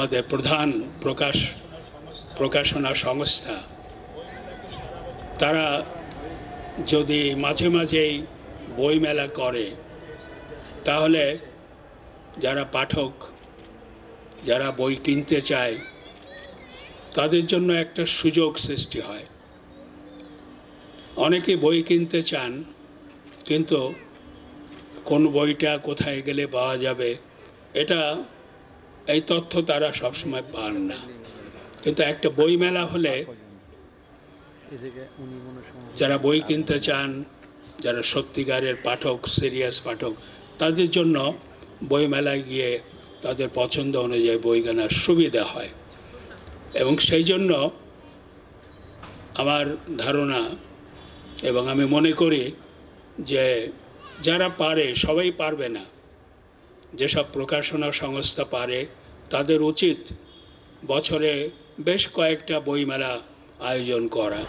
আমাদের প্রধান প্রকাশনা সংস্থা তারা যদি মাঝে মাঝেই বইমেলা করে তাহলে যারা পাঠক যারা বই কিনতে চায় তাদের জন্য একটা সুযোগ সৃষ্টি হয়। অনেকে বই কিনতে চান কিন্তু কোন বইটা কোথায় গেলে পাওয়া যাবে এই তথ্য তারা সবসময় পান না। কিন্তু একটা বইমেলা হলে যারা বই কিনতে চান, যারা সত্যিকারের পাঠক, সিরিয়াস পাঠক, তাদের জন্য বইমেলায় গিয়ে তাদের পছন্দ অনুযায়ী বই কেনার সুবিধা হয়। এবং সেই জন্য আমার ধারণা এবং আমি মনে করি যে যারা পারে, সবাই পারবে না, যেসব প্রকাশনা সংস্থা পারে তাদের উচিত বছরে বেশ কয়েকটা বইমেলা আয়োজন করা।